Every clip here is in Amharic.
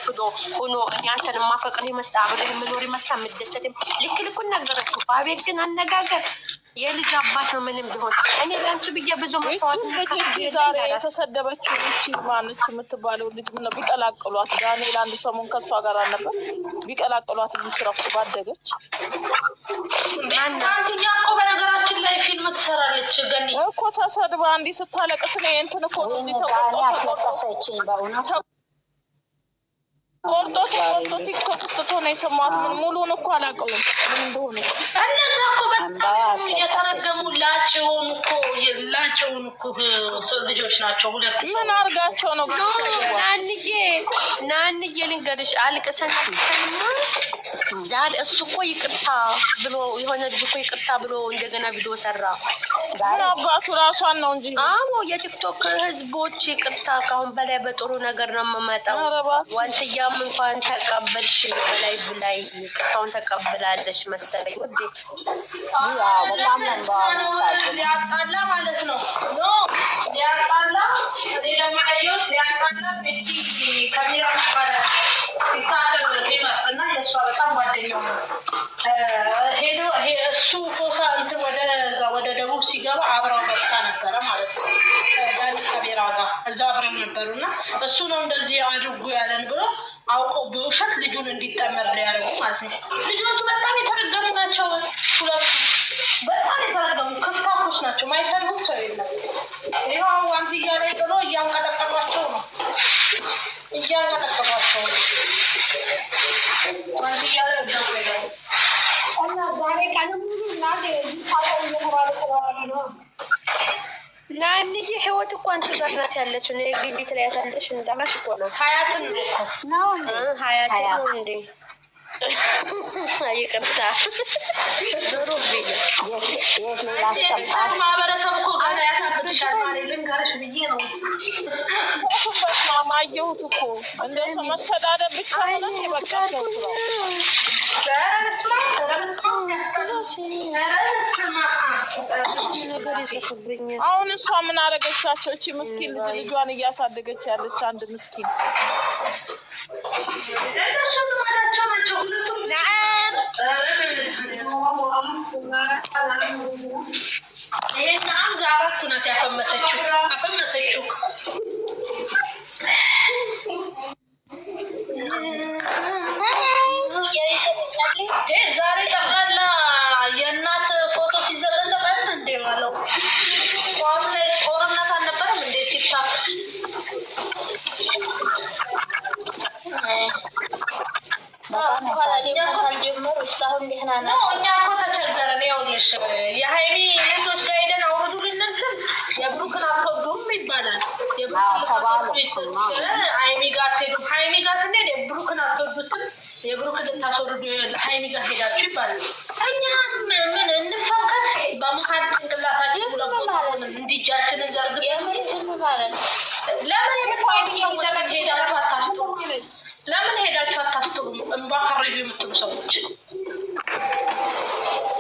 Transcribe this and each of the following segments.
ፍዶ ሆኖ አንተን ማፈቅር ይመስል አብረህ መኖር ይመስል ምትደሰትም ልክ ልኩን ነገረችው። አቤት ግን አነጋገር የልጅ አባት ነው ምንም ቢሆን እኔ ለአንቺ ብዬ ብዙ መስዋዕት ዛሬ የተሰደበችው እቺ ማነች የምትባለው ልጅ ምን ነው ቢቀላቅሏት ዳንኤል አንድ ሰሞን ከሷ ጋር አልነበር ቢቀላቅሏት እዚህ ስራ ውስጥ ባደገች አንተኛ እኮ በነገራችን ላይ ፊልም ትሰራለች ገኒ እኮ ተሰድባ እንዲህ ስታለቅስ ነው እንትን እኮ ዳኒ አስለቀሰችኝ በእውነት ቆርጦ ቲክቶክ ውስጥ ሆነ የሰማሁት ምን ሙሉውን እኮ አላውቀውም ምን እንደሆነ እነዛ እኮ በጣም የተረገሙ ላቸውን እኮ ልጆች ናቸው። ሁለት ምን አድርጋቸው ነው ናንዬ ልንገርሽ አልቅሰን ዛሬ እሱ እኮ ይቅርታ ብሎ የሆነ ልጅ እኮ ይቅርታ ብሎ እንደገና ቪዲዮ ሰራ። ዛሬ አባቱ ራሷን ነው እንጂ አዎ የቲክቶክ ህዝቦች ይቅርታ ካሁን በላይ በጥሩ ነገር ነው የምመጣው። ዋንትያም እንኳን ተቀበልሽ በላይ ይቅርታውን ተቀብላለሽ መሰለኝ ወዴ ያው በጣም ነው ያጣላ ማለት ነው ያጣላ ለማየት ያጣላ ቤቲ ካሜራ ይባላል ሲታተር ለማጥና የሷ በጣም ጓደኛው ነው ሄዶ እሱ ፎሳ እንትን ወደ ደቡብ ሲገባ አብራው በቃ ነበረ ማለት ነው ዳኒ ካሜራ ጋር እዛ አብረው ነበሩና እሱ ነው እንደዚህ አድርጉ ያለን ብሎ አውቀው በውሸት ልጁን እንዲጠመር ያደርጉ ማለት ነው። ልጆቹ በጣም የተረገሙ ናቸው። ሁለቱ በጣም የተረገሙ ከፍታፎች ናቸው። ማይሰሩት ሰው የለም። ይኸው ዋንትያ ላይ ጥሎ እያንቀጠቀጧቸው ነው። ዋንትያ ላይ ደው እና ዛሬ ቀንም እናቴ ታውቀው እየተባለ ስለሆነ ነው ናንዬ ህይወት እኮ አንቺ ጋር ናት ያለችው ነው ግቢ ትለያታለሽ እንዳማሽ እኮ ነው ሀያትን ነው ሀያትን ነው እንዴ ይቅርታ ዞሮ ቢል የት ላይ ላስቀምጣት ማህበረሰብ እኮ ጋር ያሳብቻል ማለት ልንገርሽ ብዬ ነው ማማየሁት እኮ እንደው መሰዳደብ ብቻ ነው የበቃቸው ስራ አሁን እሷ ምን አደረገቻቸው? እቺ ምስኪን ልጇን እያሳደገች ያለች አንድ ምስኪን ይሄን ዛሬ ኩናት ያፈመሰችው ዛሬ ጠቅላላ የእናት ፎቶ ሲዘቀዘቀን እንዴ ማለት ቋም ላይ ጦርነት አልነበረም እንዴ ቲክታክ በጣም ያሳዝናል። እስካሁን ደህና ነው። እኛ እኮ ተቸገረን። ይኸውልሽ የሀይሚ ልጆች ጋር ሄደን አውርዱልን ስል የብሩክን አትወዱም ይባላል። ሀይሚ ጋር ስንሄድ የብሩክን አትወዱትም የብሩክን ልታስወርዱ ሀይሚ ጋር ሄዳችሁ ይባላል። እኛ ምን እንፋቀት በመሀል ጭንቅላታችን እንዲጃችንን ዘርግተን ዝም ማለት ለምን ሄዳችሁ አታስቱም? ለምን ሄዳችሁ አታስቱም? እንባ ከረዩ የምትሉ ሰዎች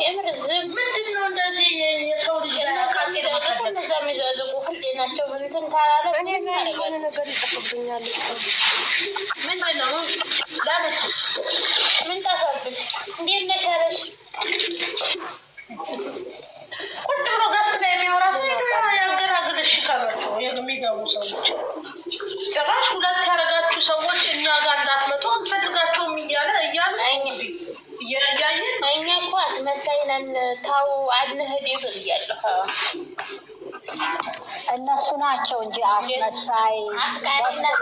የምር ዝም ምንድነው እንደዚህ የሰው ልጅ እነዛ የሚዘዝቁ ሁሌ ናቸው። እንትን ካላለ እኔ የሆነ ነገር ይጽፍብኛል እሱ ምንድነው ለምን ምን ታሳብሽ እንዴት ነሽ አለሽ ቁጭ ብሎ ገስት ላይ የሚያወራ ሰው ያገራግልሽ ካሏቸው የሚገቡ ሰዎች ጭራሽ ሁለት ያደረጋችሁ ሰዎች እኛ ጋር እንዳትመጡ አንፈልጋቸውም እያለ እያየን እኛ እኮ አስመሳይ ነን ታው አንሄድ ብያለሁ። እነሱ ናቸው እንጂ አስመሳይ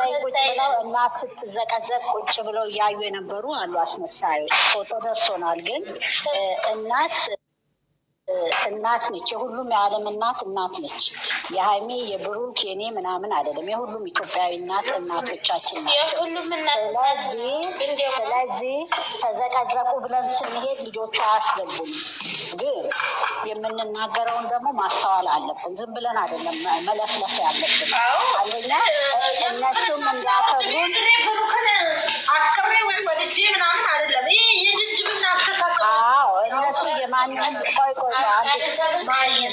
ላይ ቁጭ ብለው እናት ስትዘቀዘቅ ቁጭ ብለው እያዩ የነበሩ አሉ አስመሳዮች። ፎቶ ደርሶናል። ግን እናት ነች። የሁሉም የዓለም እናት ነች። የሀይሜ የብሩክ የኔ ምናምን አይደለም። የሁሉም ኢትዮጵያዊ እናቶቻችን ናቸው። ስለዚህ ተዘቀዘቁ ብለን ስንሄድ ልጆቹ አያስገቡም። ግን የምንናገረውን ደግሞ ማስተዋል አለብን። ዝም ብለን አይደለም መለፍለፍ ያለብን። አንደኛ እነሱም እንዲያከብሩን አክሬ ወይ ወልጄ ምናምን አይደለም። ይሄ የድድብና አስተሳሰብ እነሱ የማንን ቆይ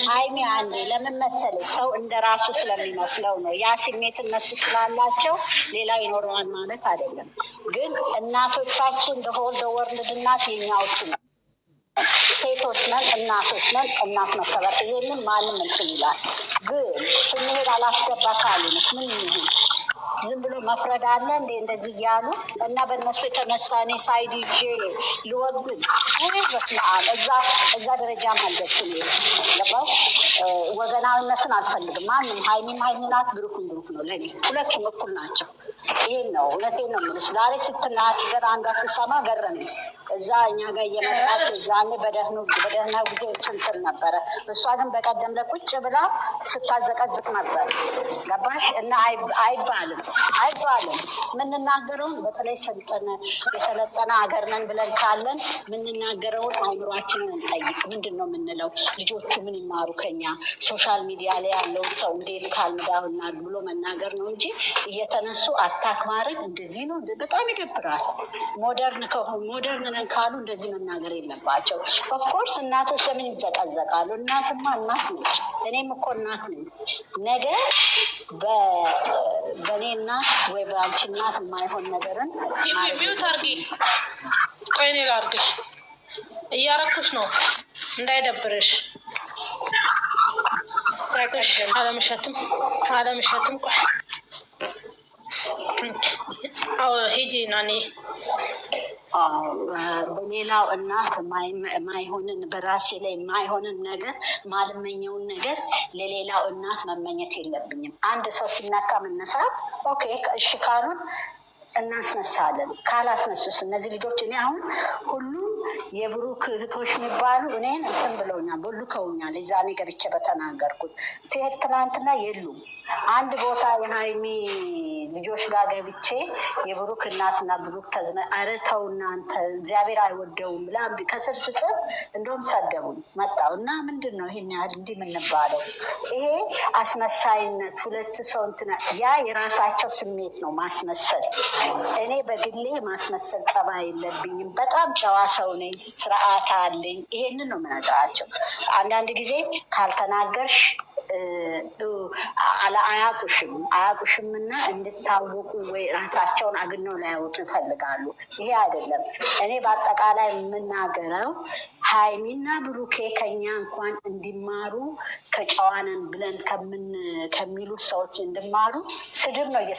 ሀይሚ አንዴ ምን መሰለሽ ሰው እንደራሱ ስለሚመስለው ነው። ያ ስሜት እነሱ ስላላቸው ሌላ ይኖረዋል ማለት አይደለም። ግን እናቶቻችን በሆል ወርልድ እናት የኛዎቹ ነው። ሴቶች ነን፣ እናቶች ነን። እናት መከበር ይሄንን ማንም እንትን ይላል። ግን ስንሄድ አላስገባ ካሉንስ ምን ይሁን? ዝም ብሎ መፍረድ አለ እንዴ? እንደዚህ እያሉ እና በእነሱ የተነሳ እኔ ሳይድ ይዤ ልወግድ በስመ አብ እዛ ደረጃ አልደርስም። ገባሽ? ወገናዊነትን አልፈልግም። ማንም ሀይሚም ሀይሚ ናት፣ ብሩክም ብሩክ ነው። ለእኔ ሁለቱም እኩል ናቸው። ይሄን ነው እውነቴን ነው የምልሽ። ዛሬ ስትናገር አንዷ ስሰማ ገረመኝ። እዛ እኛ ጋር እየመጣች ዛኔ በደህና ጊዜ ትንትል ነበረ። እሷ ግን በቀደም ለቁጭ ብላ ስታዘቀዝቅ ነበር። ገባሽ? እና አይባልም የምንናገረውን በተለይ የሰለጠነ ሀገር ነን ብለን ካለን የምንናገረውን አእምሯችንን እንጠይቅ። ምንድን ነው የምንለው? ልጆቹ ምን ይማሩ ከኛ? ሶሻል ሚዲያ ላይ ያለውን ሰው እንዴት ካልምዳውና ብሎ መናገር ነው እንጂ እየተነሱ አታክ ማድረግ እንደዚህ ነው። በጣም ይደብራል። ሞደርን ነን ካሉ እንደዚህ መናገር የለባቸው። ኦፍኮርስ እናቶች ለምን ይዘቀዘቃሉ? እናትማ እናት ነች። እኔም እኮ እናት ነኝ። ነገ በእኔ እናት ወይ በአንቺ እናት የማይሆን ነገርን ሚዩት አድርጊ። ቆይ እኔ ላድርግሽ። እያረኩሽ ነው እንዳይደብርሽ። አለምሸትም ቆይ ሂጂ ናኒ። በሌላው እናት ማይሆንን በራሴ ላይ ማይሆንን ነገር ማልመኘውን ነገር ለሌላው እናት መመኘት የለብኝም። አንድ ሰው ሲናካ መነሳት ኦኬ፣ እሺ ካሉን እናስነሳለን። ካላስነሱስ እነዚህ ልጆች እኔ አሁን ሁሉም የብሩክ እህቶች የሚባሉ እኔን እንትን ብለውኛል፣ ቦልከውኛል። የዛኔ ገብቼ በተናገርኩት ሲሄድ ትናንትና የሉም። አንድ ቦታ የሀይሚ ልጆች ጋር ገብቼ የብሩክ እናትና ብሩክ ኧረ ተው እናንተ እግዚአብሔር አይወደውም ብላ ከስር ስጽፍ እንደውም ሰደቡኝ። መጣው እና ምንድን ነው ይሄን ያህል እንዲህ የምንባለው? ይሄ አስመሳይነት። ሁለት ሰው እንትና ያ የራሳቸው ስሜት ነው ማስመሰል። እኔ በግሌ ማስመሰል ጸባይ የለብኝም። በጣም ጨዋ ሰው ነኝ፣ ስርዓት አለኝ። ይሄንን ነው የምነግራቸው። አንዳንድ ጊዜ ካልተናገርሽ አያቁሽም እና እንድታወቁ ወይ ራሳቸውን አግነው ላያወጡ ይፈልጋሉ። ይሄ አይደለም። እኔ በአጠቃላይ የምናገረው ሀይሚና ብሩኬ ከኛ እንኳን እንዲማሩ ከጨዋነን ብለን ከሚሉ ሰዎች እንዲማሩ ስድብ ነው